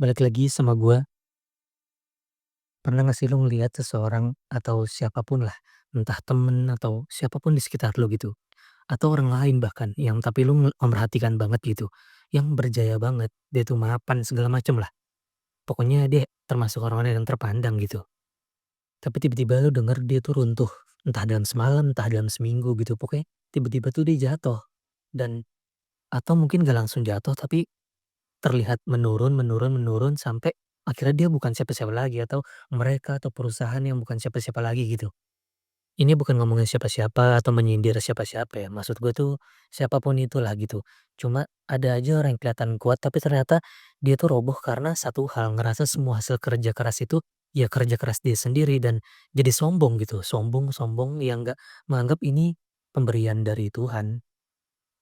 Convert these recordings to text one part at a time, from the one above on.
Balik lagi sama gua, pernah nggak sih lu ngelihat seseorang atau siapapun lah, entah temen atau siapapun di sekitar lu gitu, atau orang lain bahkan yang tapi lu memperhatikan banget gitu, yang berjaya banget, dia tuh mapan segala macem lah, pokoknya dia termasuk orang-orang yang terpandang gitu. Tapi tiba-tiba lu denger dia tuh runtuh, entah dalam semalam, entah dalam seminggu gitu, pokoknya tiba-tiba tuh dia jatuh dan atau mungkin gak langsung jatuh tapi terlihat menurun menurun menurun sampai akhirnya dia bukan siapa-siapa lagi atau mereka atau perusahaan yang bukan siapa-siapa lagi gitu. Ini bukan ngomongin siapa-siapa atau menyindir siapa-siapa ya, maksud gue tuh siapapun itulah gitu. Cuma ada aja orang yang kelihatan kuat tapi ternyata dia tuh roboh karena satu hal, ngerasa semua hasil kerja keras itu ya kerja keras dia sendiri dan jadi sombong gitu, sombong-sombong yang nggak menganggap ini pemberian dari Tuhan.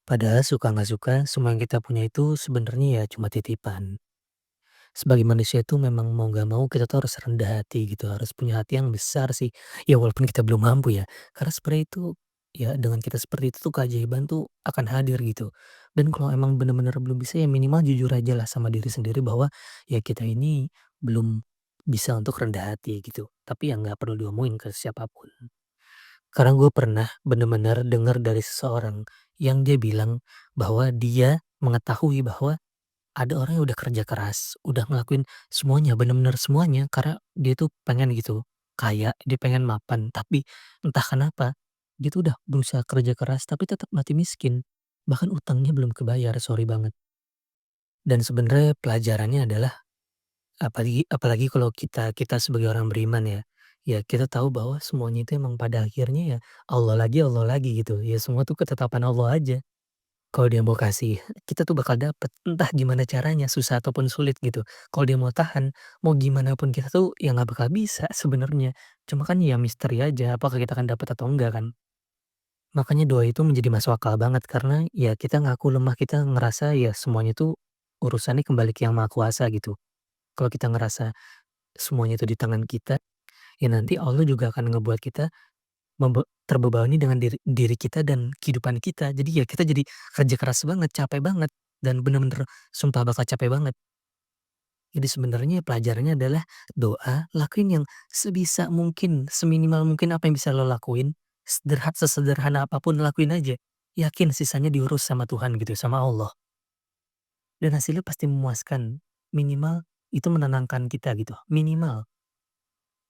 Padahal suka nggak suka semua yang kita punya itu sebenarnya ya cuma titipan. Sebagai manusia itu memang mau nggak mau kita tuh harus rendah hati gitu, harus punya hati yang besar sih. Ya walaupun kita belum mampu ya, karena sebenarnya itu ya dengan kita seperti itu tuh keajaiban tuh akan hadir gitu. Dan kalau emang bener-bener belum bisa ya minimal jujur aja lah sama diri sendiri bahwa ya kita ini belum bisa untuk rendah hati gitu. Tapi ya nggak perlu diomongin ke siapapun. Karena gue pernah bener-bener dengar dari seseorang yang dia bilang bahwa dia mengetahui bahwa ada orang yang udah kerja keras, udah ngelakuin semuanya, bener-bener semuanya karena dia tuh pengen gitu, kaya, dia pengen mapan, tapi entah kenapa dia tuh udah berusaha kerja keras tapi tetap mati miskin. Bahkan utangnya belum kebayar, sorry banget. Dan sebenarnya pelajarannya adalah apalagi apalagi kalau kita kita sebagai orang beriman ya, ya kita tahu bahwa semuanya itu emang pada akhirnya ya Allah lagi gitu. Ya semua tuh ketetapan Allah aja. Kalau dia mau kasih, kita tuh bakal dapet, entah gimana caranya, susah ataupun sulit gitu. Kalau dia mau tahan, mau gimana pun kita tuh ya nggak bakal bisa sebenarnya. Cuma kan ya misteri aja, apakah kita akan dapat atau enggak kan. Makanya doa itu menjadi masuk akal banget karena ya kita ngaku lemah, kita ngerasa ya semuanya tuh urusannya kembali ke Yang Maha Kuasa gitu. Kalau kita ngerasa semuanya itu di tangan kita, ya nanti Allah juga akan ngebuat kita terbebani dengan diri diri kita dan kehidupan kita. Jadi ya kita jadi kerja keras banget, capek banget, dan bener-bener sumpah bakal capek banget. Jadi sebenarnya pelajarannya adalah doa, lakuin yang sebisa mungkin, seminimal mungkin apa yang bisa lo lakuin, sesederhana apapun lakuin aja. Yakin sisanya diurus sama Tuhan gitu, sama Allah. Dan hasilnya pasti memuaskan. Minimal itu menenangkan kita gitu, minimal.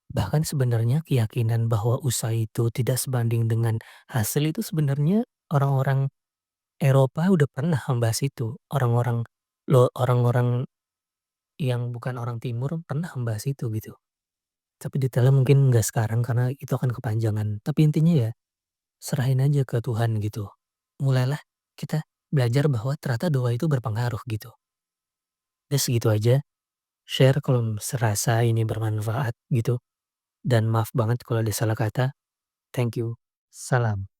Bahkan sebenarnya keyakinan bahwa usaha itu tidak sebanding dengan hasil itu sebenarnya orang-orang Eropa udah pernah membahas itu. Orang-orang yang bukan orang timur pernah membahas itu gitu. Tapi detailnya mungkin nggak sekarang karena itu akan kepanjangan. Tapi intinya ya serahin aja ke Tuhan gitu. Mulailah kita belajar bahwa ternyata doa itu berpengaruh gitu. Udah segitu aja, share kalau serasa ini bermanfaat gitu. Dan maaf banget kalau ada salah kata. Thank you. Salam.